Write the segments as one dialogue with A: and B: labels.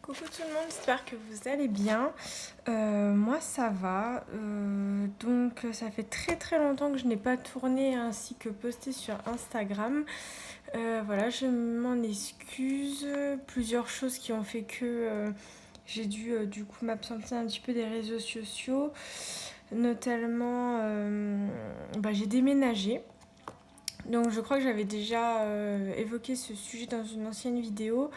A: Coucou tout le monde, j'espère que vous allez bien. Moi ça va. Donc ça fait très longtemps que je n'ai pas tourné ainsi que posté sur Instagram. Voilà, je m'en excuse. Plusieurs choses qui ont fait que j'ai dû du coup m'absenter un petit peu des réseaux sociaux. Notamment, j'ai déménagé. Donc je crois que j'avais déjà évoqué ce sujet dans une ancienne vidéo.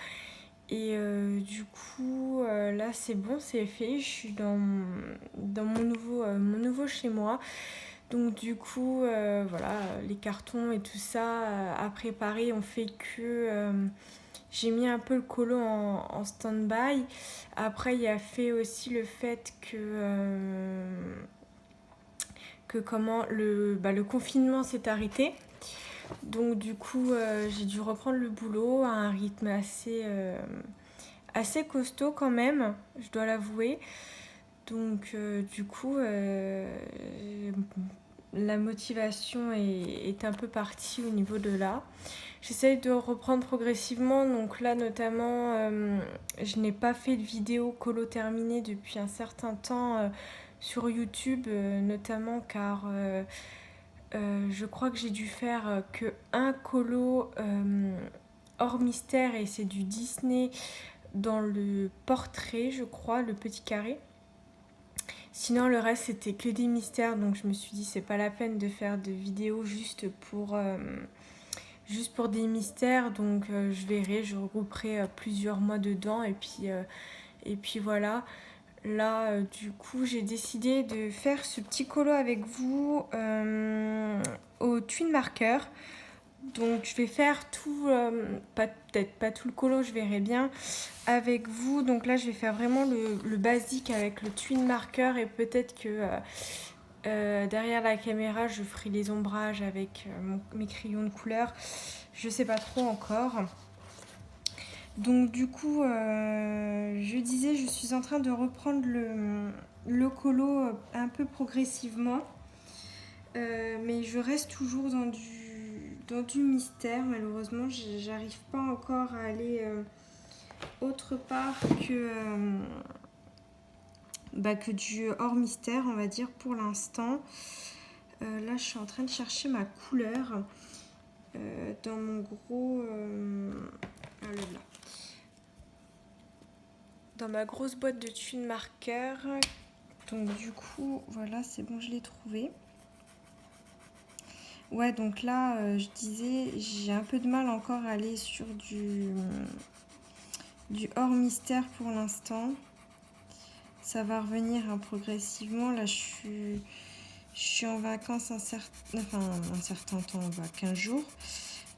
A: Et du coup, là, c'est bon, c'est fait. Je suis dans mon nouveau chez moi. Donc, du coup, voilà, les cartons et tout ça à préparer ont fait que j'ai mis un peu le colo en stand-by. Après, il y a fait aussi le fait que comment le confinement s'est arrêté. Donc, du coup, j'ai dû reprendre le boulot à un rythme assez costaud quand même, je dois l'avouer. Donc du coup, la motivation est un peu partie au niveau de là. J'essaye de reprendre progressivement. Donc là notamment, je n'ai pas fait de vidéo colo terminée depuis un certain temps sur YouTube, notamment car je crois que j'ai dû faire que un colo hors mystère et c'est du Disney dans le portrait, je crois, le petit carré. Sinon, le reste, c'était que des mystères. Donc, je me suis dit, c'est pas la peine de faire de vidéos juste pour des mystères. Donc, je verrai, je regrouperai plusieurs mois dedans. Et puis voilà. Là, du coup, j'ai décidé de faire ce petit colo avec vous au twin marker. Donc je vais faire tout, peut-être pas tout le colo, je verrai bien avec vous. Donc là je vais faire vraiment le basique avec le twin marker et peut-être que derrière la caméra je ferai les ombrages avec mes crayons de couleur. Je sais pas trop encore. Donc du coup je disais je suis en train de reprendre le colo un peu progressivement. Mais je reste toujours dans du mystère. Malheureusement, j'arrive pas encore à aller autre part que du hors mystère, on va dire, pour l'instant. Là, je suis en train de chercher ma couleur dans mon gros... ah là là. Dans ma grosse boîte de twin marker. Donc du coup, voilà, c'est bon, je l'ai trouvé. Ouais, donc là, je disais, j'ai un peu de mal encore à aller sur du hors mystère pour l'instant. Ça va revenir hein, progressivement. Là, je suis en vacances un certain temps, 15 jours.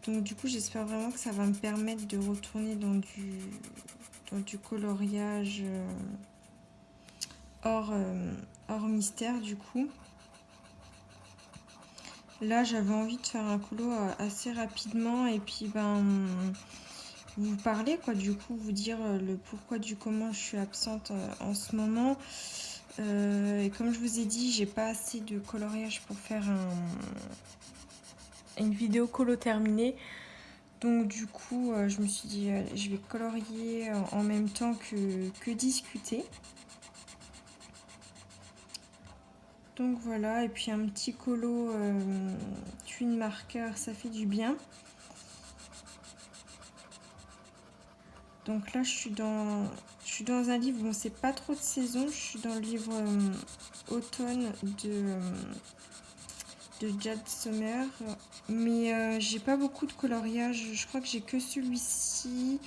A: Donc du coup, j'espère vraiment que ça va me permettre de retourner dans du coloriage hors mystère du coup. Là, j'avais envie de faire un colo assez rapidement et puis vous parler quoi, du coup vous dire le pourquoi du comment je suis absente en ce moment. Et comme je vous ai dit, j'ai pas assez de coloriage pour faire une vidéo colo terminée. Donc du coup, je me suis dit, je vais colorier en même temps que discuter. Donc voilà, et puis un petit colo twin marker, ça fait du bien. Donc là, je suis dans un livre, bon, c'est pas trop de saison, je suis dans le livre automne de Jade Sommer, mais j'ai pas beaucoup de coloriage, je crois que j'ai que celui-ci,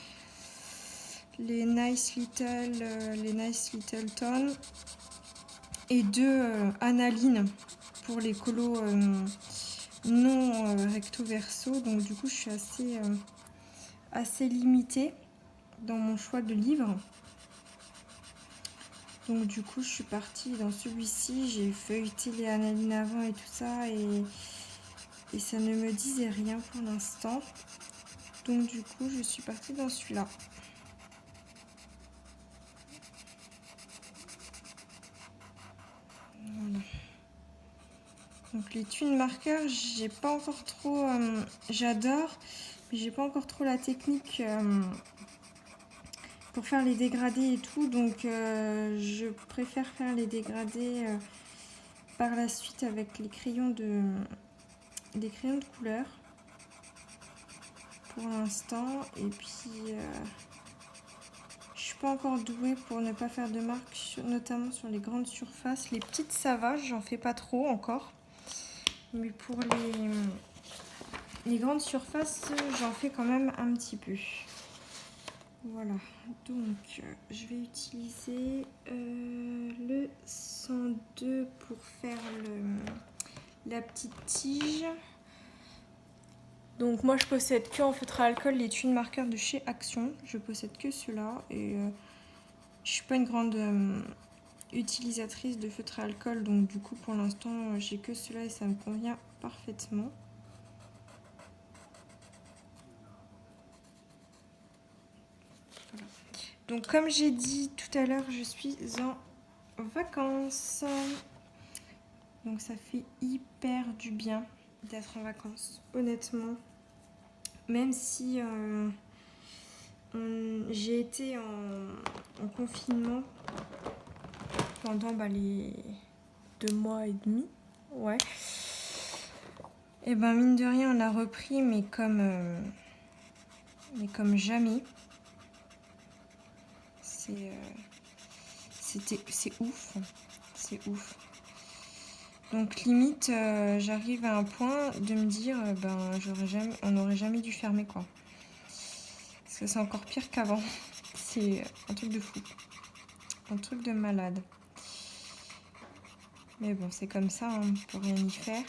A: les Nice Little Tones, et deux Analine pour les colos non recto verso, donc du coup je suis assez limitée dans mon choix de livres. Donc du coup je suis partie dans celui-ci, j'ai feuilleté les analines avant et tout ça et ça ne me disait rien pour l'instant. Donc du coup je suis partie dans celui-là. Voilà. Donc les twin markers, j'ai pas encore trop... j'adore, mais j'ai pas encore trop la technique pour faire les dégradés et tout. Donc je préfère faire les dégradés par la suite avec les crayons de couleur pour l'instant. Et puis je suis pas encore douée pour ne pas faire de marques, notamment sur les grandes surfaces. Les petites ça va, j'en fais pas trop encore. Mais pour les grandes surfaces, j'en fais quand même un petit peu. Voilà, donc je vais utiliser le 102 pour faire la petite tige. Donc moi je possède que en feutre à alcool les tuyaux de marqueur de chez Action. Je possède que ceux-là et je suis pas une grande utilisatrice de feutre à alcool, donc du coup pour l'instant j'ai que cela et ça me convient parfaitement. Voilà. Donc comme j'ai dit tout à l'heure, je suis en vacances. Donc ça fait hyper du bien d'être en vacances, honnêtement. Même si j'ai été en confinement pendant les 2 mois et demi, ouais. Et ben mine de rien, on a repris, mais comme jamais. C'est ouf, c'est ouf. Donc limite, j'arrive à un point de me dire, on n'aurait jamais dû fermer quoi. Parce que c'est encore pire qu'avant. C'est un truc de fou, un truc de malade. Mais bon, c'est comme ça, on peut rien y faire.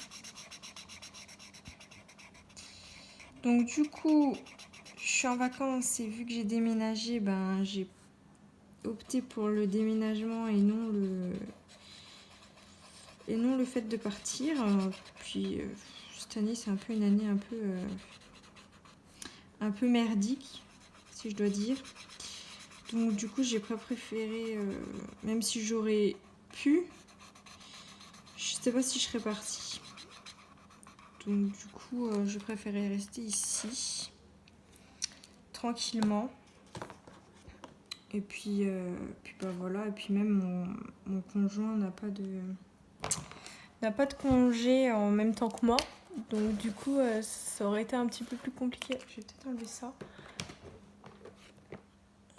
A: Donc du coup, je suis en vacances et vu que j'ai déménagé, j'ai opté pour le déménagement et non le fait de partir. Puis cette année, c'est un peu une année un peu merdique, si je dois dire. Donc du coup, j'ai pas préféré, même si j'aurais pu, je sais pas si je serais partie. Donc du coup, je préférais rester ici, tranquillement. Et puis voilà. Et puis même mon conjoint n'a pas de congé en même temps que moi. Donc du coup, ça aurait été un petit peu plus compliqué. Je vais peut-être enlever ça.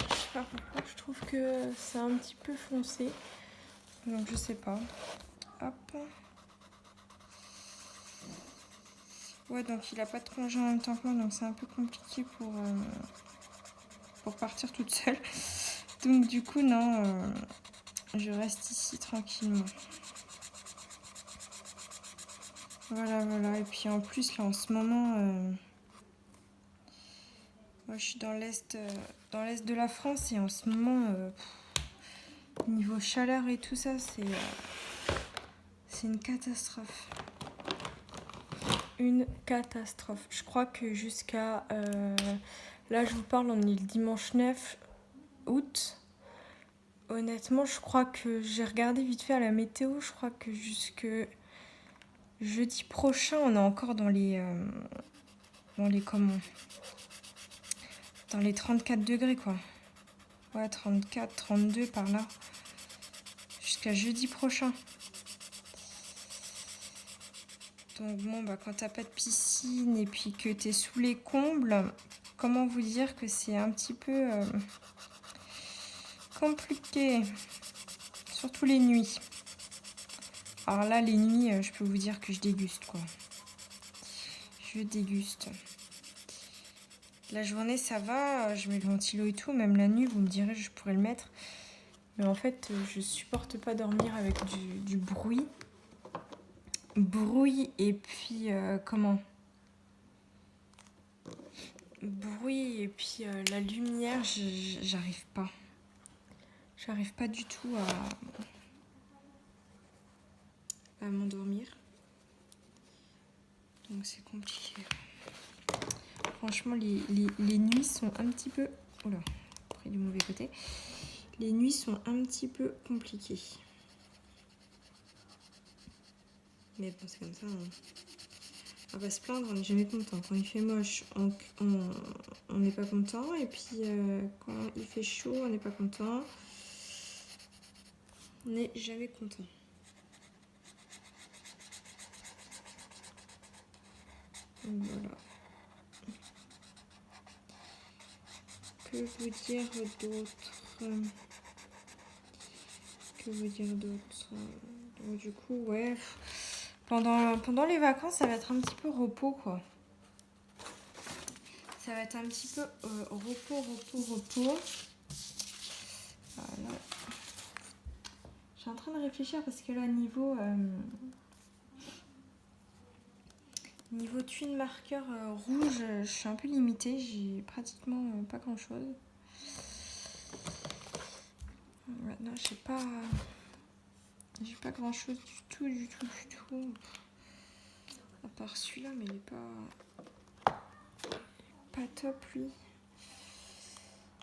A: Je sais pas pourquoi, je trouve que c'est un petit peu foncé. Donc je sais pas. Hop. Ouais, donc il a pas de congé en même temps que moi, donc c'est un peu compliqué pour partir toute seule. Donc du coup, non, je reste ici tranquillement. Voilà. Et puis en plus, là, en ce moment, moi, je suis dans l'est de la France et en ce moment, niveau chaleur et tout ça, c'est une catastrophe. Une catastrophe. Je crois que jusqu'à... là, je vous parle, on est le dimanche 9 août. Honnêtement, je crois que j'ai regardé vite fait à la météo. Je crois que jusque jeudi prochain, on est encore dans les comment, dans les 34 degrés, quoi. Ouais, 34, 32 par là. Jusqu'à jeudi prochain. Donc bon, quand t'as pas de piscine et puis que t'es sous les combles, comment vous dire que c'est un petit peu compliqué. Surtout les nuits. Alors là, les nuits, je peux vous dire que je déguste, quoi. Je déguste. La journée, ça va, je mets le ventilo et tout. Même la nuit, vous me direz, je pourrais le mettre. Mais en fait, je supporte pas dormir avec du bruit. Bruit et puis, bruit et puis la lumière, j'arrive pas. J'arrive pas du tout à m'endormir. Donc c'est compliqué. Franchement, les nuits sont un petit peu... Oula, pris du mauvais côté. Les nuits sont un petit peu compliquées. Mais bon, c'est comme ça. Hein. on va se plaindre, on n'est jamais content. Quand il fait moche, on n'est pas content. Et puis quand il fait chaud, on n'est pas content. On n'est jamais content. Donc, voilà. Que vous dire d'autre? Que vous dire d'autre? Donc, du coup, ouais. Pendant les vacances, ça va être un petit peu repos, quoi. Ça va être un petit peu repos. Voilà. Je suis en train de réfléchir parce que là, niveau twin marqueur rouge, je suis un peu limitée. J'ai pratiquement pas grand chose. Maintenant, j'ai pas grand chose du tout. À part celui-là, mais il est pas top, lui.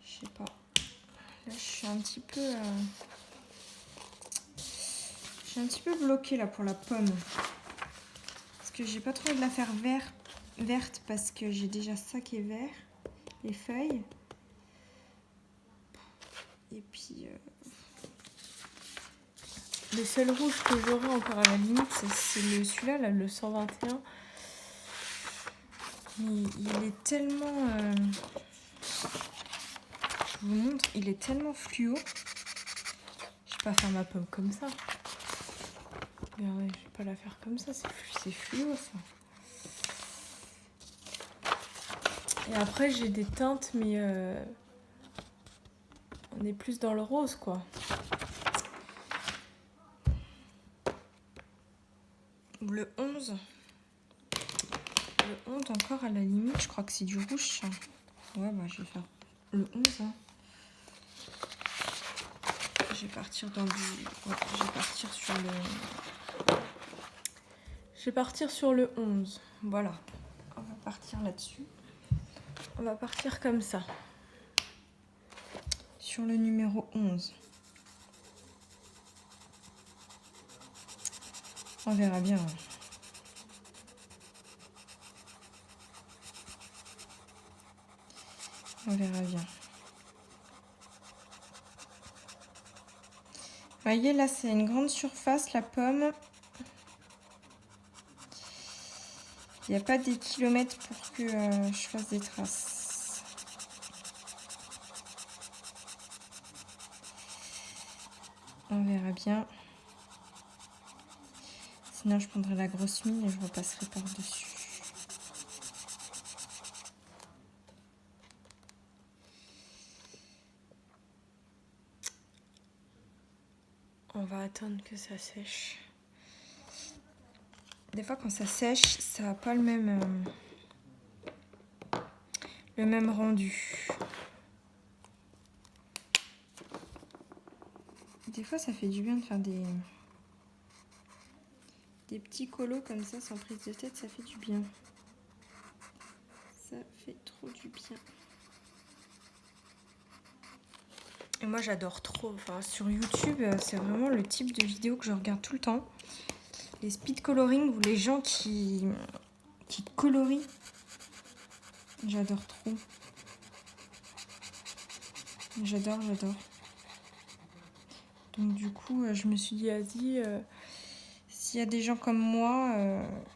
A: Je sais pas. Là, je suis un petit peu bloquée là pour la pomme. Parce que j'ai pas trop envie de la faire verte parce que j'ai déjà ça qui est vert. Les feuilles. Et puis... le seul rouge que j'aurai encore à la limite, c'est celui-là, là, le 121. Mais il est tellement... je vous montre, il est tellement fluo. Je vais pas faire ma pomme comme ça. Regardez, je vais pas la faire comme ça, c'est fluo ça. Et après j'ai des teintes, mais on est plus dans le rose, quoi. Le 11. Le 11 encore à la limite, je crois que c'est du rouge ça. Ouais, bah je vais faire le 11. Hein. Je vais partir dans du... Ouais, je vais partir sur le 11. Voilà. On va partir là-dessus. On va partir comme ça. Sur le numéro 11. On verra bien. On verra bien. Vous voyez, là, c'est une grande surface, la pomme. Il n'y a pas des kilomètres pour que je fasse des traces. On verra bien. Sinon, je prendrai la grosse mine et je repasserai par-dessus. On va attendre que ça sèche. Des fois, quand ça sèche, ça n'a pas le même rendu. Des fois, ça fait du bien de faire des petits colos comme ça, sans prise de tête, ça fait du bien. Ça fait trop du bien. Et moi, j'adore trop. Enfin, sur YouTube, c'est vraiment le type de vidéo que je regarde tout le temps. Les speed coloring ou les gens qui colorient. J'adore trop. J'adore. Donc du coup, je me suis dit, s'il y a des gens comme moi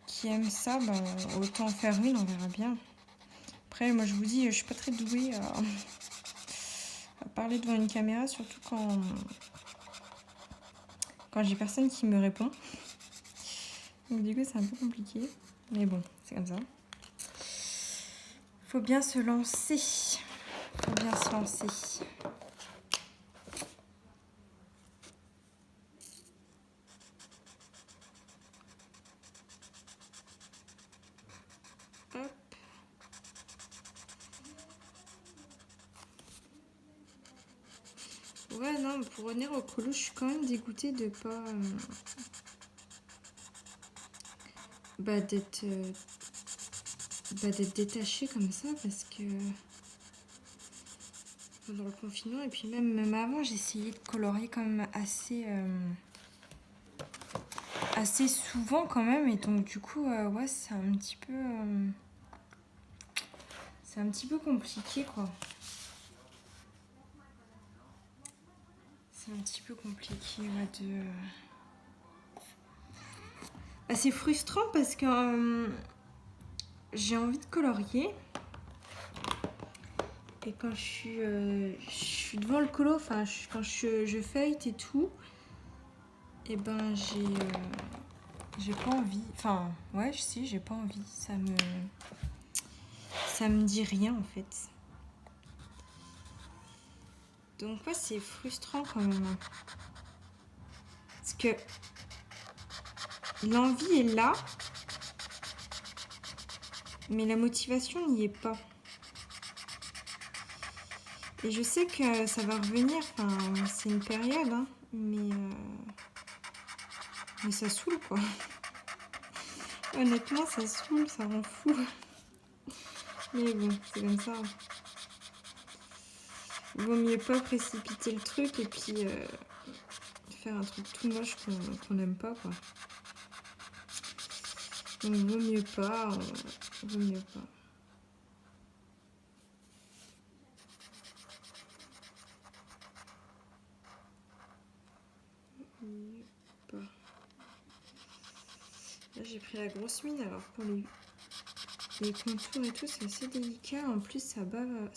A: qui aiment ça, ben, autant en faire une, on verra bien. Après, moi je vous dis, je suis pas très douée à parler devant une caméra, surtout quand j'ai personne qui me répond. Donc du coup, c'est un peu compliqué. Mais bon, c'est comme ça. Faut bien se lancer. Hop. Ouais, non, pour revenir au colo, je suis quand même dégoûtée de pas... d'être détachée comme ça, parce que... pendant le confinement, et puis même avant, j'ai essayé de colorier quand même assez assez souvent quand même, et donc du coup, ouais, c'est un petit peu... c'est un petit peu compliqué, quoi. C'est un petit peu compliqué, ouais, de... Bah, c'est frustrant parce que j'ai envie de colorier. Et quand je suis devant le colo, enfin, quand je feuillete et tout, et ben j'ai pas envie. Enfin, ouais, si, j'ai pas envie. Ça me dit rien, en fait. Donc, ouais, c'est frustrant quand même. Parce que l'envie est là, mais la motivation n'y est pas. Et je sais que ça va revenir, enfin, c'est une période, hein, mais ça saoule, quoi. Honnêtement, ça saoule, ça rend fou. Mais bon, c'est comme ça. Vaut mieux pas précipiter le truc et puis faire un truc tout moche qu'on n'aime pas, quoi. Donc vaut mieux pas, vaut mieux pas. Mieux pas. Là j'ai pris la grosse mine, alors pour les contours et tout c'est assez délicat. En plus ça bave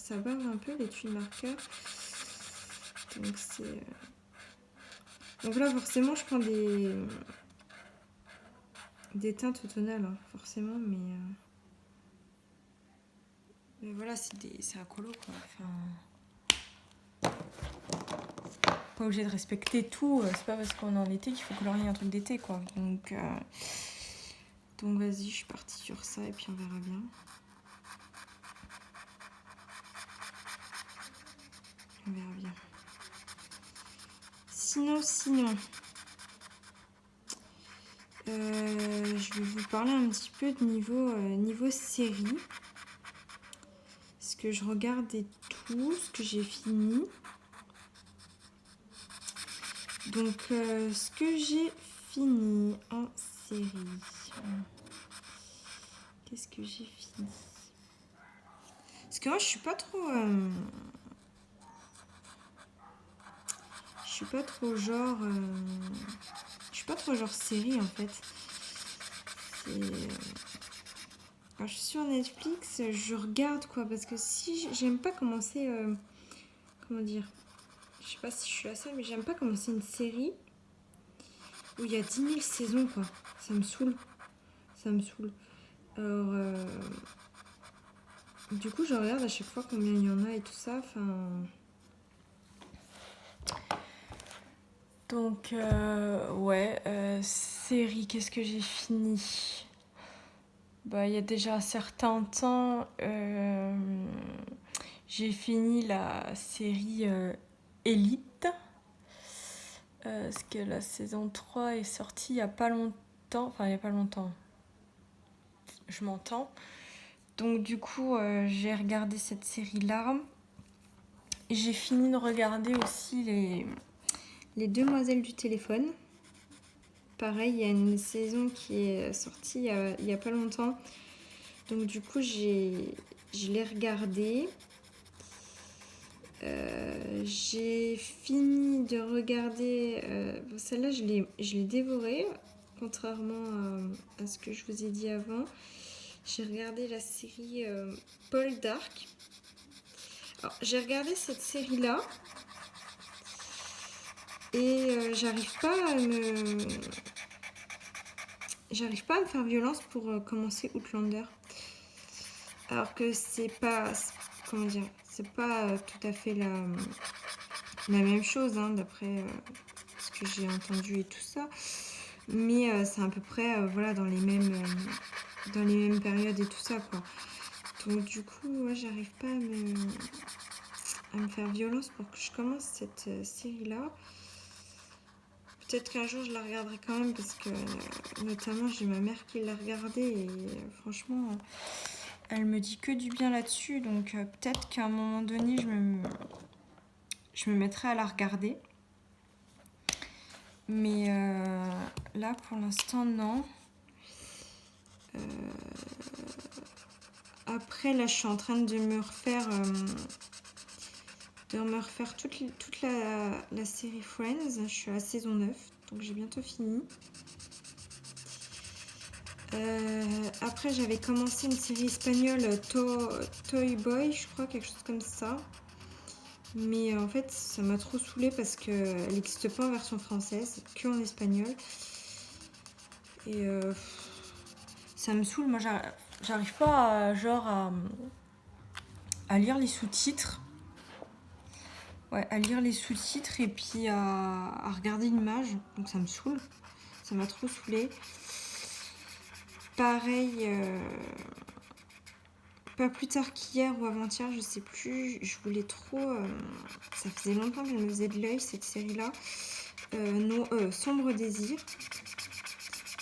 A: un peu l'étui de marqueur. Donc c'est... Donc là forcément je prends des teintes tonales, hein, forcément, mais voilà, c'est un colo, quoi. Enfin, pas obligé de respecter tout. C'est pas parce qu'on est en été qu'il faut colorier un truc d'été, quoi. Donc vas-y, je suis partie sur ça et puis on verra bien. On verra bien. Sinon, je vais vous parler un petit peu de niveau série. Ce que je regardais tout, ce que j'ai fini. Donc, ce que j'ai fini en série. Qu'est-ce que j'ai fini? Parce que moi, je suis pas trop... je suis pas trop genre... je suis pas trop genre série, en fait. Quand je suis sur Netflix, je regarde, quoi. Parce que si j'aime pas commencer... comment dire? Je sais pas si je suis la seule, mais j'aime pas commencer une série où il y a 10 000 saisons, quoi. Ça me saoule. Ça me saoule. Alors... du coup, je regarde à chaque fois combien il y en a et tout ça. Enfin... Donc, ouais, série, qu'est-ce que j'ai fini? Bah, il y a déjà un certain temps, j'ai fini la série Elite. Parce que la saison 3 est sortie il n'y a pas longtemps. Enfin, il n'y a pas longtemps. Je m'entends. Donc, du coup, j'ai regardé cette série-là. J'ai fini de regarder aussi les Demoiselles du téléphone. Pareil, il y a une saison qui est sortie il y a pas longtemps. Donc du coup, je l'ai regardée. J'ai fini de regarder... celle-là, je l'ai dévorée, contrairement à ce que je vous ai dit avant. J'ai regardé la série Paul Dark. Alors, j'ai regardé cette série-là. Et j'arrive pas à me faire violence pour commencer Outlander. Alors que c'est pas... Comment dire? C'est pas tout à fait la même chose, hein, d'après ce que j'ai entendu et tout ça. Mais c'est à peu près voilà, dans les mêmes périodes et tout ça, quoi. Donc du coup, ouais, j'arrive pas à me faire violence pour que je commence cette série-là. Peut-être qu'un jour je la regarderai quand même parce que notamment j'ai ma mère qui l'a regardée et franchement elle me dit que du bien là-dessus, donc peut-être qu'à un moment donné je me mettrai à la regarder. Mais là, pour l'instant, non. Après, là, je suis en train de me refaire, toute la série Friends. Je suis à la saison 9, donc j'ai bientôt fini. Après, j'avais commencé une série espagnole, Toy Boy, je crois, quelque chose comme ça. Mais en fait, ça m'a trop saoulée parce qu'elle n'existe pas en version française, que en espagnol. Et ça me saoule. Moi, j'arrive pas à lire les sous-titres. Ouais, à lire les sous-titres et puis à regarder l'image. Donc ça me saoule. Ça m'a trop saoulée. Pareil, pas plus tard qu'hier ou avant-hier, je sais plus. Je voulais trop. Ça faisait longtemps qu'elle me faisait de l'œil, cette série-là. Sombre Désir.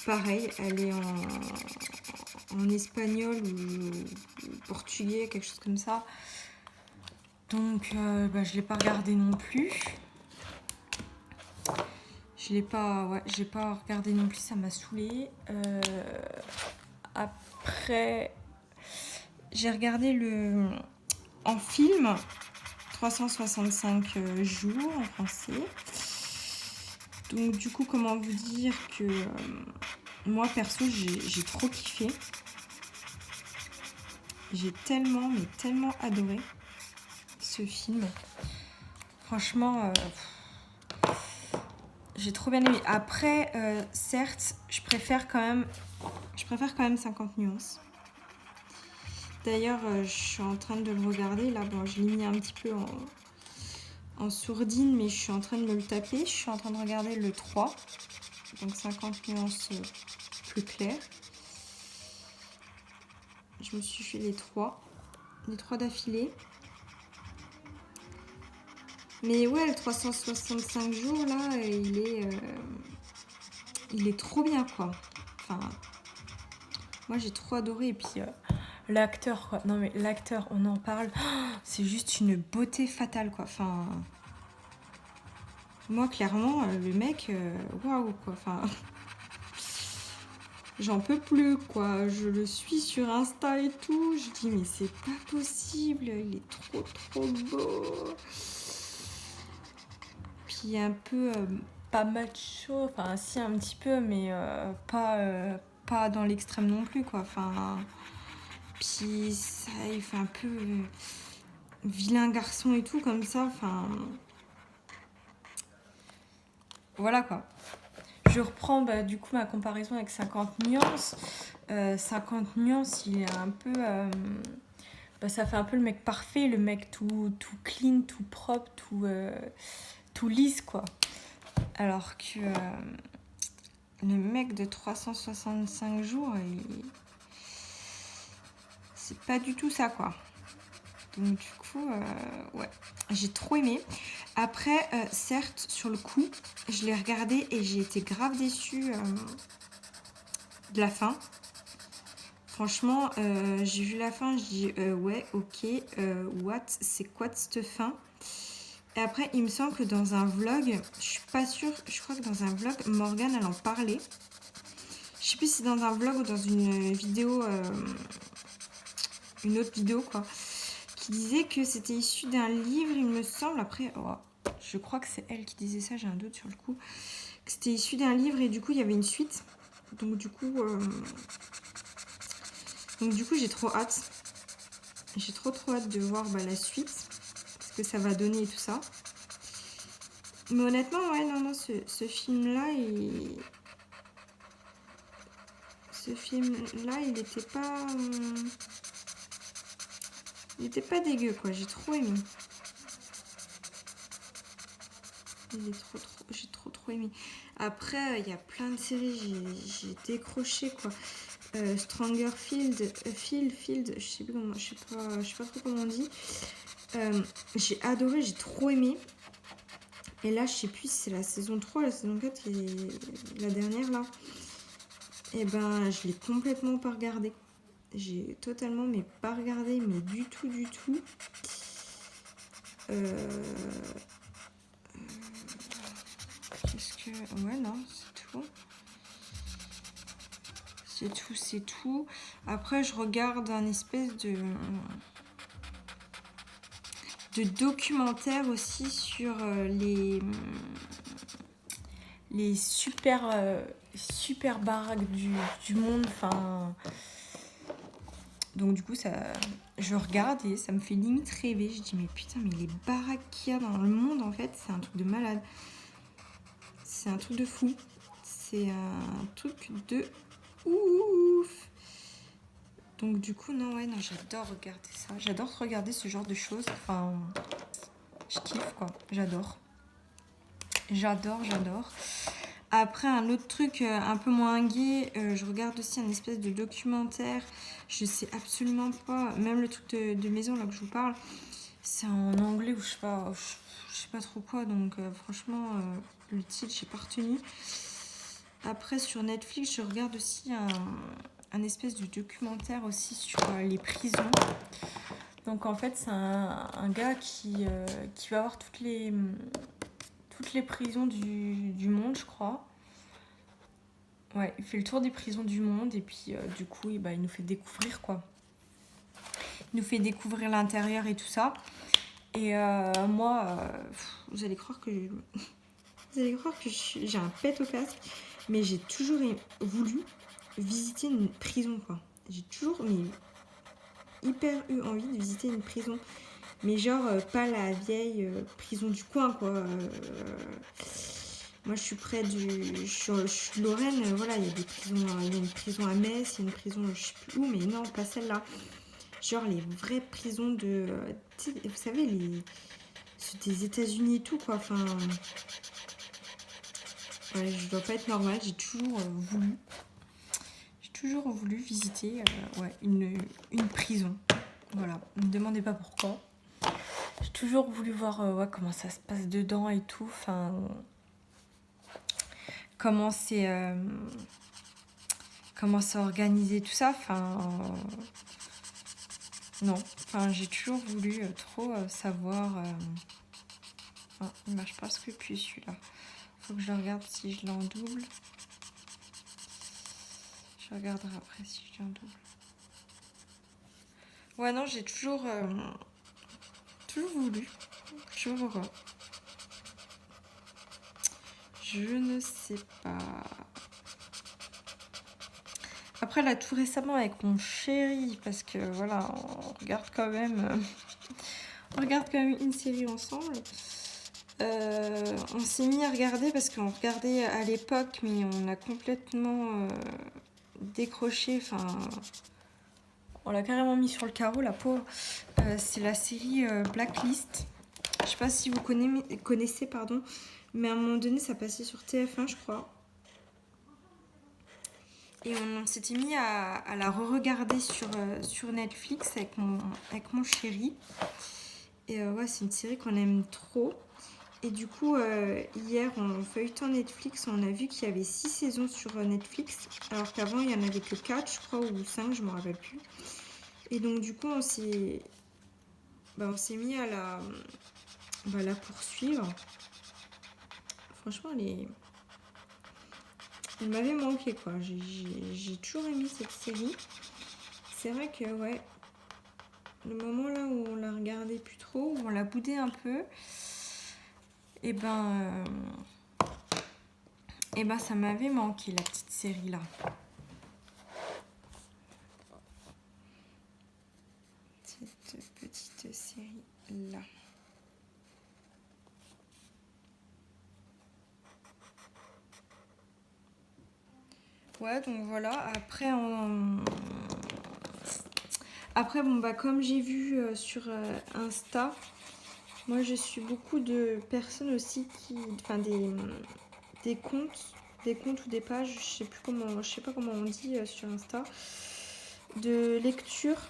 A: Pareil, elle est en espagnol ou portugais, quelque chose comme ça. Donc, je l'ai pas regardé non plus. J'ai pas regardé non plus, ça m'a saoulée. Après, j'ai regardé en film 365 jours en français. Donc, du coup, comment vous dire que moi, perso, j'ai trop kiffé. J'ai tellement adoré ce film. Franchement, j'ai trop bien aimé. Après, certes, je préfère quand même 50 nuances. D'ailleurs, je suis en train de le regarder. Là, bon, je l'ai mis un petit peu en sourdine, mais je suis en train de me le taper. Je suis en train de regarder le 3. Donc 50 nuances plus claires. Je me suis fait les trois d'affilée. Mais ouais, le 365 jours, là, il est trop bien, quoi. Enfin, moi, j'ai trop adoré. Et puis, l'acteur, quoi. Non, mais l'acteur, on en parle. C'est juste une beauté fatale, quoi. Enfin, moi, clairement, le mec, waouh, quoi. Enfin, j'en peux plus, quoi. Je le suis sur Insta et tout. Je dis, mais c'est pas possible. Il est trop, trop beau. Puis un peu pas macho, enfin si un petit peu, mais pas dans l'extrême non plus, quoi. Enfin, puis ça, il fait un peu vilain garçon et tout comme ça. Enfin, voilà, quoi. Je reprends du coup ma comparaison avec 50 nuances. 50 nuances, il est un peu ça fait un peu le mec parfait, le mec tout clean, tout propre, tout lisse, quoi. Alors que le mec de 365 jours, c'est pas du tout ça, quoi. Donc du coup, ouais, j'ai trop aimé. Après, certes, sur le coup, je l'ai regardé et j'ai été grave déçue de la fin. Franchement, j'ai vu la fin, je dis ouais, ok, c'est quoi cette fin? Et après, il me semble que dans un vlog, je suis pas sûre, je crois que dans un vlog, Morgane, elle en parlait. Je sais plus si c'est dans un vlog ou dans une vidéo, une autre vidéo, quoi, qui disait que c'était issu d'un livre, il me semble. Après, je crois que c'est elle qui disait ça, j'ai un doute sur le coup. Que c'était issu d'un livre et du coup, il y avait une suite. Donc du coup, j'ai trop hâte. J'ai trop hâte de voir la suite. Ce que ça va donner et tout ça. Mais honnêtement, ouais, non, ce film-là, il était pas... il était pas dégueu, quoi. J'ai trop aimé. J'ai trop aimé. Après, il y a plein de séries, j'ai décroché, quoi. Stranger Field, je sais plus comment, je sais pas trop comment on dit. J'ai adoré, j'ai trop aimé. Et là, je sais plus si c'est la saison 3, la saison 4 qui est la dernière, là. Et ben, je l'ai complètement pas regardé. J'ai totalement, mais pas regardé, mais du tout. Qu'est-ce que... Ouais, non, c'est tout. C'est tout. Après, je regarde un espèce de documentaire aussi sur les super baraques du monde. Enfin, donc du coup, je regarde et ça me fait limite rêver. Je dis, mais putain, mais les baraques qu'il y a dans le monde, en fait, c'est un truc de malade. C'est un truc de fou. C'est un truc de ouf. Donc du coup, non, j'adore regarder ça. J'adore regarder ce genre de choses. Enfin, je kiffe, quoi. J'adore. J'adore. Après, un autre truc un peu moins gai, je regarde aussi un espèce de documentaire. Je sais absolument pas, même le truc de maison là que je vous parle, c'est en anglais ou je sais pas trop quoi. Donc franchement, le titre, j'ai pas retenu. Après, sur Netflix, je regarde aussi un espèce de documentaire aussi sur les prisons. Donc en fait, c'est un gars qui va voir toutes les prisons du monde, je crois. Ouais, il fait le tour des prisons du monde et puis du coup, il nous fait découvrir, quoi. Il nous fait découvrir l'intérieur et tout ça. Et moi, vous allez croire que j'ai un pet au casque, mais j'ai toujours voulu visiter une prison, quoi. J'ai toujours hyper eu envie de visiter une prison. Mais genre, pas la vieille prison du coin, quoi. Moi, je suis près je suis Lorraine, voilà, il y a des prisons, il y a une prison à Metz, il y a une prison je sais plus où, mais non, pas celle-là. Genre les vraies prisons vous savez, ceux des États-Unis et tout, quoi. Enfin, ouais, je dois pas être normale, j'ai toujours voulu visiter une prison. Voilà, ne me demandez pas pourquoi. J'ai toujours voulu voir comment ça se passe dedans et tout. Enfin, comment c'est organisé, tout ça. Enfin, non. Enfin, j'ai toujours voulu trop savoir. Oh, il marche presque plus celui-là. Faut que je regarde si je l'ai en double. Je regarderai après si je l'ai en double. Ouais, non, j'ai toujours voulu. Je vois. Je ne sais pas. Après, là, tout récemment, avec mon chéri, parce que, voilà, on regarde quand même une série ensemble. On s'est mis à regarder, parce qu'on regardait à l'époque, mais on a complètement décroché, enfin... On l'a carrément mis sur le carreau, la pauvre. C'est la série Blacklist. Je sais pas si vous connaissez, pardon, mais à un moment donné, ça passait sur TF1, je crois. Et on s'était mis à la re-regarder sur Netflix avec mon chéri. Et ouais, c'est une série qu'on aime trop. Et du coup, hier, en feuilletant Netflix, on a vu qu'il y avait 6 saisons sur Netflix. Alors qu'avant, il n'y en avait que 4, je crois, ou 5, je ne me rappelle plus. Et donc, du coup, on s'est mis à la poursuivre. Franchement, elle m'avait manqué, quoi. J'ai toujours aimé cette série. C'est vrai que, ouais, le moment là où on la regardait plus trop, où on la boudait un peu, et ça m'avait manqué, la petite série là. Cette petite série là. Ouais, donc voilà. Après, bon, comme j'ai vu sur Insta, moi je suis beaucoup de personnes aussi enfin des comptes ou des pages, je sais pas comment on dit sur Insta, de lecture.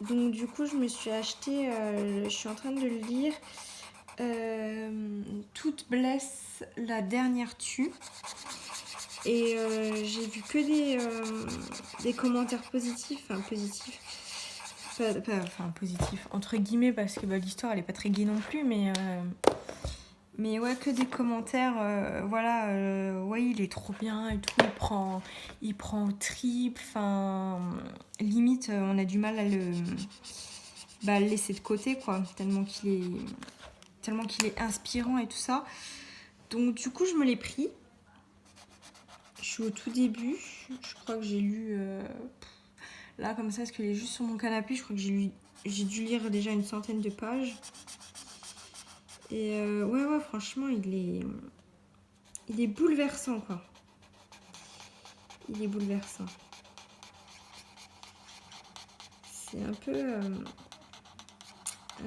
A: Donc du coup, je me suis acheté, je suis en train de le lire, Toute blesse, la dernière tue. Et j'ai vu que des commentaires positifs, positifs, entre guillemets, parce que l'histoire elle est pas très gaie non plus, mais Mais ouais, que des commentaires, voilà, ouais, il est trop bien et tout, il prend au trip, enfin, limite, on a du mal à le laisser de côté, quoi, tellement qu'il est inspirant et tout ça. Donc du coup, je me l'ai pris. Je suis au tout début, je crois que j'ai lu, là, comme ça, parce qu'il est juste sur mon canapé, je crois que j'ai dû lire déjà une centaine de pages. Et ouais, franchement, il est bouleversant, quoi. Il est bouleversant. C'est un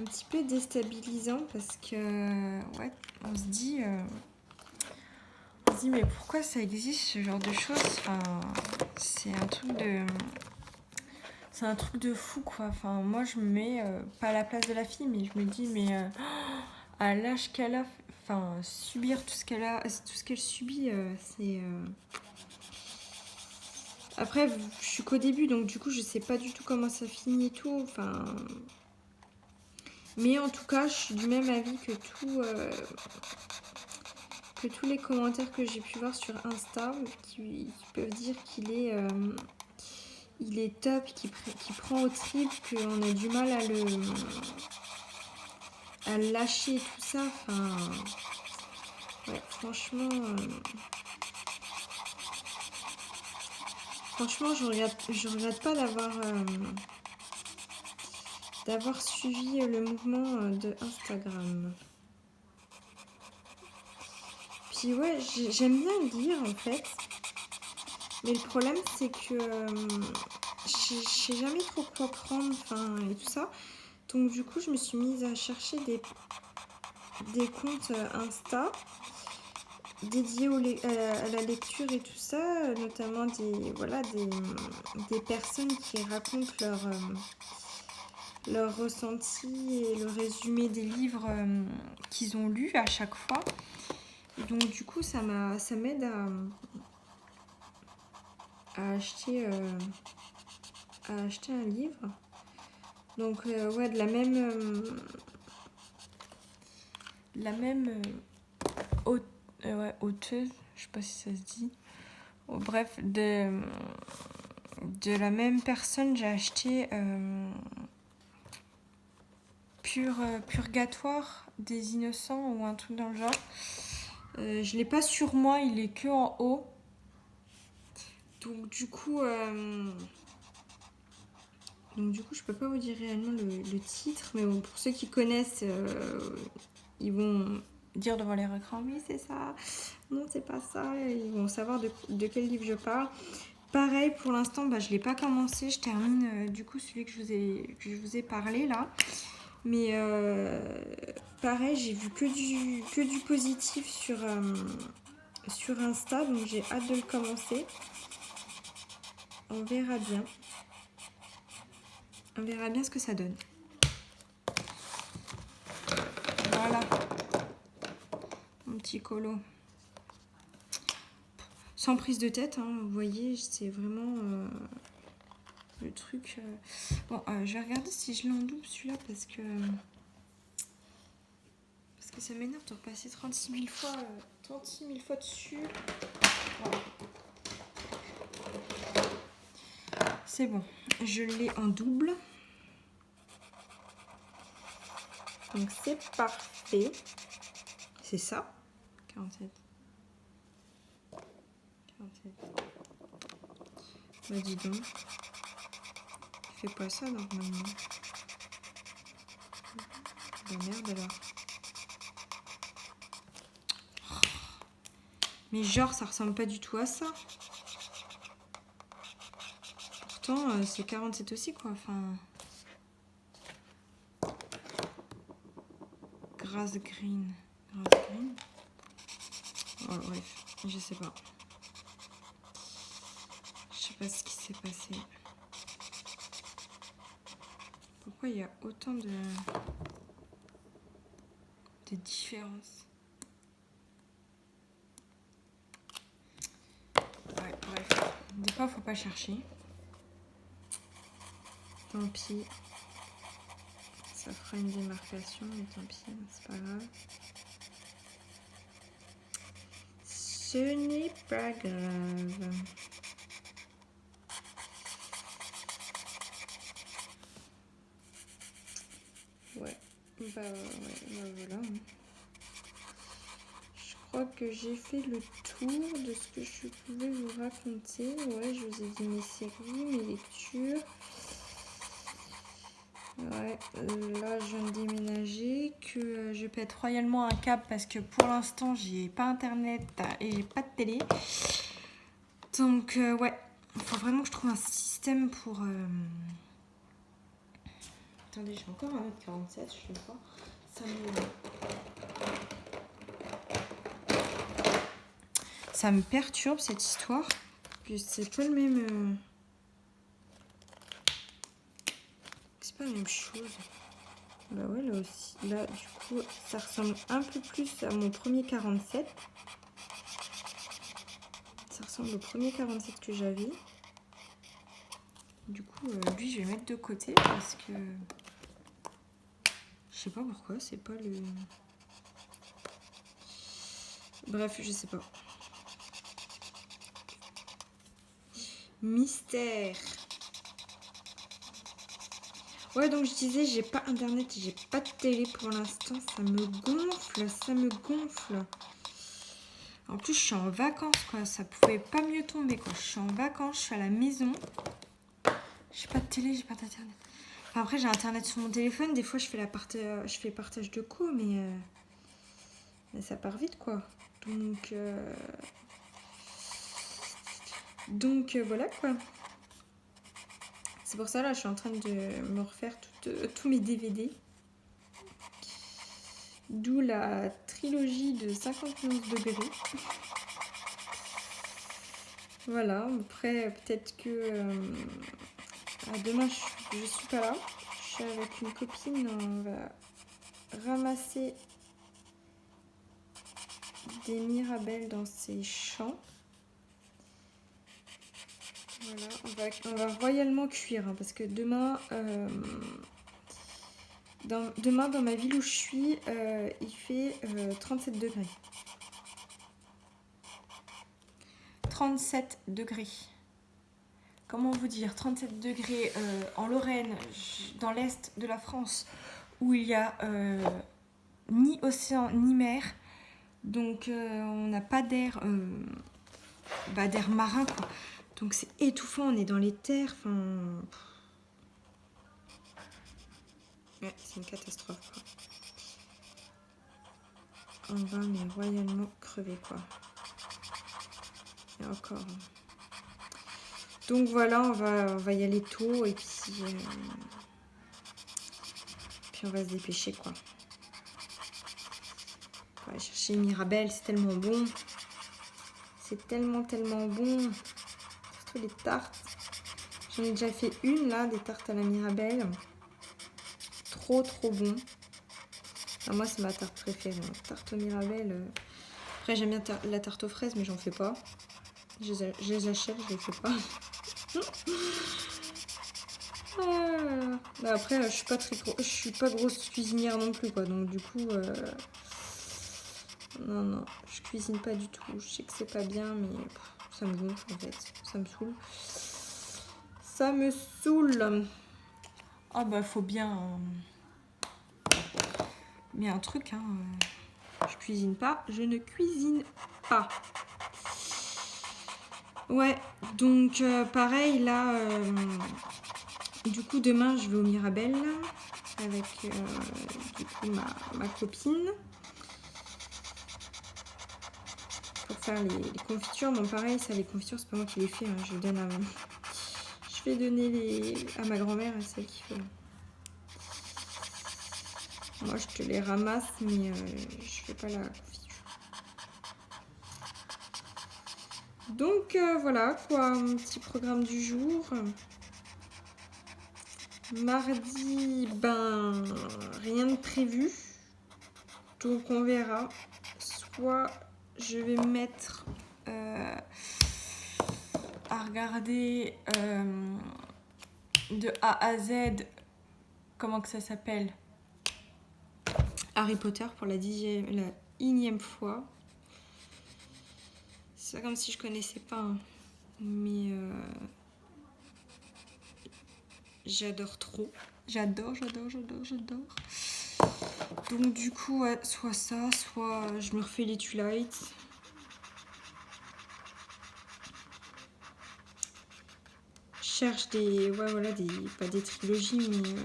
A: petit peu déstabilisant parce que, ouais, on se dit mais pourquoi ça existe ce genre de choses? Enfin, c'est un truc de fou, quoi. Enfin, moi, je me mets pas à la place de la fille, mais je me dis, mais à l'âge qu'elle a, enfin, subir tout ce qu'elle subit, c'est. Après, je suis qu'au début, donc du coup, je sais pas du tout comment ça finit et tout. Enfin, mais en tout cas, je suis du même avis que tous les commentaires que j'ai pu voir sur Insta, qui peuvent dire il est top, qu'il prend au trip, qu'on a du mal à le lâcher et tout ça. Enfin, ouais, franchement, je regrette pas d'avoir suivi le mouvement de Instagram. Puis ouais, j'aime bien lire en fait, mais le problème c'est que je sais jamais trop quoi prendre, enfin, et tout ça. Donc du coup, je me suis mise à chercher des comptes Insta dédiés à la lecture et tout ça, notamment des personnes qui racontent leur ressenti et le résumé des livres qu'ils ont lus à chaque fois. Et donc du coup, ça m'aide à acheter un livre. Donc ouais, de la même auteuse, je sais pas si ça se dit. Oh, bref, de la même personne, j'ai acheté Purgatoire des innocents ou un truc dans le genre. Je l'ai pas sur moi, il est que en haut. Donc du coup, je peux pas vous dire réellement le titre, mais bon, pour ceux qui connaissent, ils vont dire devant les écrans, oui c'est ça, non c'est pas ça, ils vont savoir de quel livre je parle. Pareil, pour l'instant, je l'ai pas commencé, je termine du coup celui que je vous ai parlé là. Mais pareil, j'ai vu que du positif sur Insta, donc j'ai hâte de le commencer. On verra bien. On verra bien ce que ça donne. Voilà. Mon petit colo. Sans prise de tête, hein, vous voyez, c'est vraiment le truc. Bon, je vais regarder si je l'ai en double celui-là parce que ça m'énerve de repasser 36 000 fois dessus. Voilà. C'est bon, je l'ai en double. Donc c'est parfait. C'est ça. 47. Bah dis donc. Il fait pas ça normalement. Bah merde alors. Mais genre ça ressemble pas du tout à ça. Pourtant c'est 47 aussi quoi. Enfin. Grass green. Oh, bref, je sais pas. Je sais pas ce qui s'est passé. Pourquoi il y a autant de différences? Ouais, bref. Des fois, faut pas chercher. Tant pis. Ça fera une démarcation, mais tant pis, c'est pas grave. Ce n'est pas grave. Ouais, voilà. Je crois que j'ai fait le tour de ce que je pouvais vous raconter. Ouais, je vous ai dit mes séries, mes lectures. Ouais, là je viens de déménager, que je pète royalement un câble parce que pour l'instant j'ai pas internet et j'ai pas de télé. Donc ouais, il faut vraiment que je trouve un système pour... Attendez, j'ai encore un autre 47, je le vois. Ça me perturbe cette histoire. Que c'est pas le même... C'est pas la même chose. Bah ouais, là aussi. Là, du coup, ça ressemble un peu plus à mon premier 47. Ça ressemble au premier 47 que j'avais. Du coup, lui, je vais le mettre de côté parce que... Je sais pas pourquoi, c'est pas le... Bref, je sais pas. Mystère. Ouais, donc je disais, j'ai pas internet, j'ai pas de télé pour l'instant. Ça me gonfle, ça me gonfle. En plus, je suis en vacances, quoi. Ça pouvait pas mieux tomber, quoi. Je suis en vacances, je suis à la maison. J'ai pas de télé, j'ai pas d'internet. Enfin, après, j'ai internet sur mon téléphone. Des fois, je fais partage de co, mais ça part vite, quoi. Donc voilà, quoi. C'est pour ça, là, je suis en train de me refaire tous mes DVD. D'où la trilogie de 51 degrés. Voilà, après, peut-être que... demain, je suis pas là. Je suis avec une copine, on va ramasser des mirabelles dans ses champs. Voilà, on va royalement cuire, hein, parce que demain, dans ma ville où je suis, il fait 37 degrés. 37 degrés. Comment vous dire, 37 degrés en Lorraine, dans l'est de la France, où il y a ni océan ni mer, donc on n'a pas d'air d'air marin, quoi. Donc c'est étouffant, on est dans les terres, ouais, c'est une catastrophe, quoi. On va mais royalement crever, quoi. Et encore. Donc voilà, on va y aller tôt et puis on va se dépêcher, quoi. On va aller chercher une Mirabelle, c'est tellement bon. C'est tellement bon. Surtout les tartes. J'en ai déjà fait une là, des tartes à la Mirabelle. Trop bon. Alors, moi c'est ma tarte préférée, hein. Tarte aux Mirabelle. Après j'aime bien la tarte aux fraises, mais j'en fais pas. Je les achète, je les fais pas. Bah après je suis pas grosse cuisinière non plus, quoi. Donc du coup non, je cuisine pas du tout. Je sais que c'est pas bien, mais ça me gonfle en fait. Ça me saoule. Ça me saoule. Oh bah faut bien mais un truc, hein. Je cuisine pas, je ne cuisine pas. Ouais, donc pareil là, du coup demain je vais au Mirabelle avec du coup ma copine pour faire les confitures. Bon pareil, ça les confitures c'est pas moi qui les fais, hein. Je vais donner à ma grand-mère, à celle qui fait. Moi je te les ramasse, mais je fais pas la confiture. Donc voilà quoi, mon petit programme du jour. Mardi, rien de prévu. Donc on verra. Soit je vais me mettre à regarder de A à Z, comment que ça s'appelle, Harry Potter pour la 1e fois. C'est pas comme si je connaissais pas, hein. Mais j'adore trop. J'adore. Donc du coup, ouais, soit ça, soit je me refais les Twilight. Je cherche des, ouais voilà, pas des trilogies, mais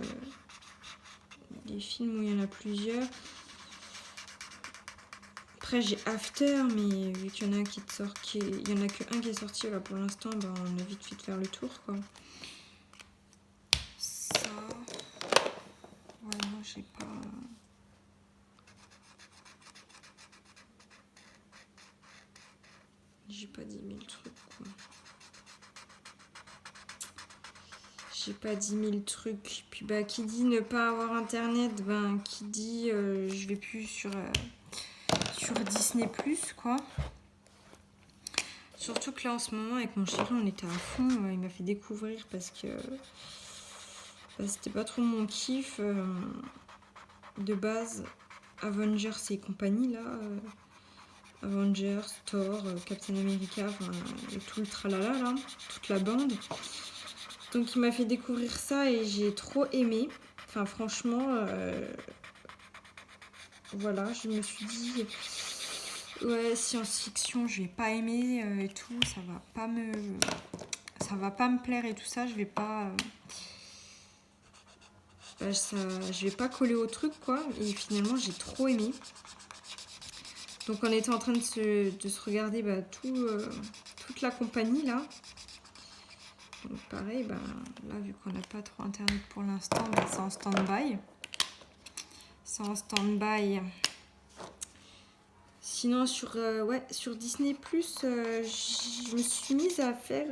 A: des films où il y en a plusieurs. Après j'ai After, mais vu qu'il y en a un qui sort, il y en a qu'un qui est sorti là pour l'instant, bah, on a vite fait de faire le tour quoi. Ça, ouais non j'ai pas. J'ai pas 10 000 trucs quoi. J'ai pas 10 000 trucs. Puis bah qui dit ne pas avoir internet, ben qui dit je vais plus sur Disney Plus quoi. Surtout que là en ce moment avec mon chéri on était à fond, il m'a fait découvrir parce que bah, c'était pas trop mon kiff de base. Avengers et compagnie là. Avengers, Thor, Captain America, et tout le tralala là, toute la bande. Donc il m'a fait découvrir ça et j'ai trop aimé. Enfin franchement, voilà, je me suis dit, ouais, science-fiction, je vais pas aimer et tout, ça va pas me plaire et tout ça, je vais pas, je vais pas coller au truc quoi. Et finalement j'ai trop aimé. Donc on était en train de se regarder bah, toute la compagnie là. Donc pareil, bah, là vu qu'on n'a pas trop internet pour l'instant, bah, c'est en stand-by. C'est en stand-by. Sinon sur Disney+, je me suis mise à faire...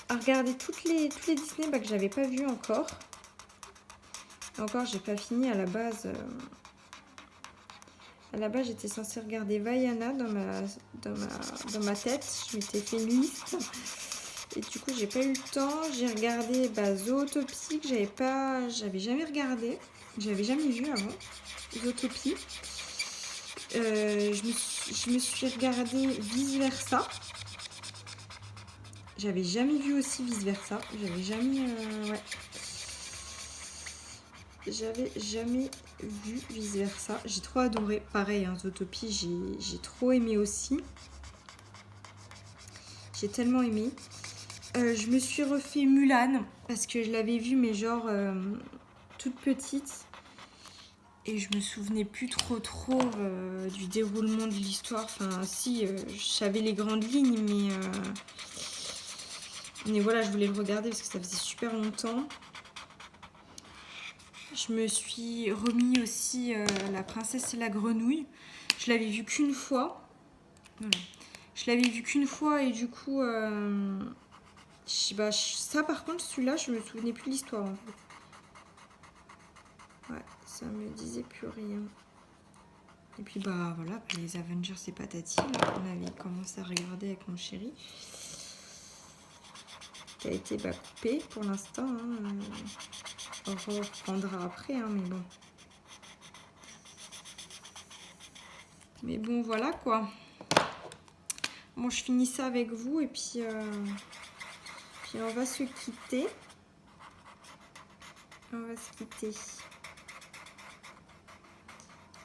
A: à regarder toutes les Disney bah, que j'avais pas vues encore. Et encore, j'ai pas fini à la base. À la base, j'étais censée regarder Vaiana dans ma tête. Je m'étais fait une liste. Et du coup, j'ai pas eu le temps. J'ai regardé Zootopie que j'avais jamais regardé. J'avais jamais vu avant. Zootopie. Je me suis regardé Vice Versa. J'avais jamais vu aussi Vice Versa. J'avais jamais vu Vice Versa. J'ai trop adoré. Pareil, hein, Zootopie, j'ai trop aimé aussi. J'ai tellement aimé. Je me suis refait Mulan parce que je l'avais vue mais genre toute petite. Et je me souvenais plus trop du déroulement de l'histoire. Enfin, si, je savais les grandes lignes, mais voilà, je voulais le regarder parce que ça faisait super longtemps. Je me suis remis aussi La Princesse et la Grenouille. Je l'avais vu qu'une fois. Voilà. Je l'avais vu qu'une fois et du coup, ça par contre, celui-là, je me souvenais plus de l'histoire en fait. Ouais, ça me disait plus rien. Et puis bah voilà, les Avengers et patati, là, on avait commencé à regarder avec mon chéri. Qui a été coupé pour l'instant. Hein. On reprendra après, hein, mais bon. Mais bon, voilà quoi. Bon, je finis ça avec vous et puis on va se quitter. On va se quitter.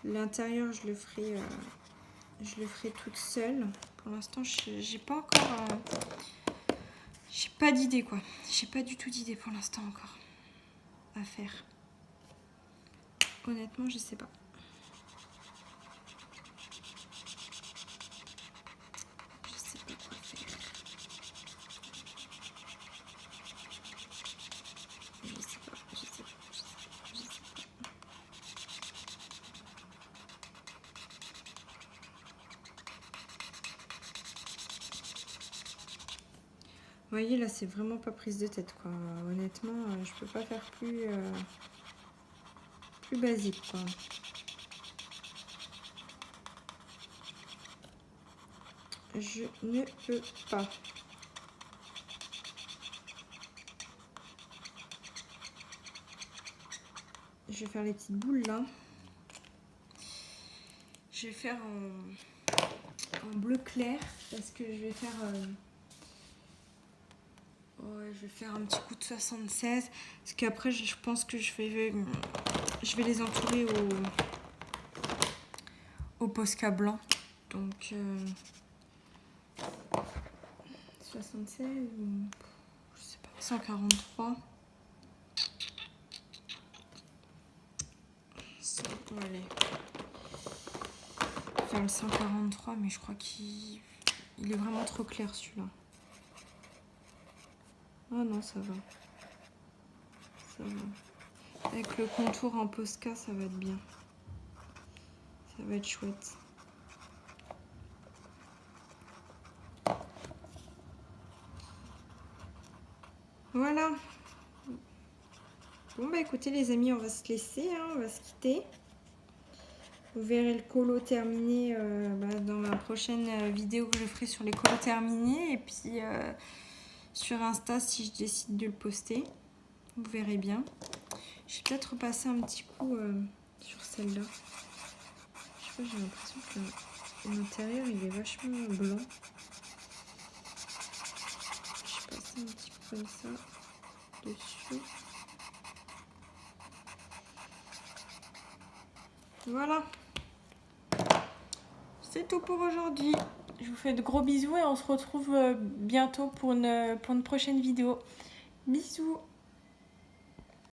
A: L'intérieur, je le ferai toute seule. Pour l'instant, j'ai pas encore... j'ai pas d'idée quoi. J'ai pas du tout d'idée pour l'instant encore à faire. Honnêtement, je sais pas. Je sais pas quoi faire. Je sais pas. Vous voyez, là, c'est vraiment pas prise de tête, quoi. Honnêtement, je peux pas faire plus basique, quoi. Je ne peux pas. Je vais faire les petites boules, là. Je vais faire en... en bleu clair parce que je vais faire ouais, je vais faire un petit coup de 76 parce qu'après je pense que je vais les entourer au Posca blanc. Donc 76 ou je sais pas, 143. Allez. Faire le 143, mais je crois qu'il est vraiment trop clair celui-là. Ah non, ça va. Ça va. Avec le contour en Posca, ça va être bien. Ça va être chouette. Voilà. Bon bah écoutez les amis, on va se laisser, hein, on va se quitter. Vous verrez le colo terminé dans ma prochaine vidéo que je ferai sur les colos terminés. Et puis sur Insta si je décide de le poster. Vous verrez bien. Je vais peut-être repasser un petit coup sur celle-là. Je sais pas, j'ai l'impression que l'intérieur il est vachement blanc. Je passe un petit peu comme ça dessus. Voilà. C'est tout pour aujourd'hui. Je vous fais de gros bisous et on se retrouve bientôt pour une prochaine vidéo. Bisous.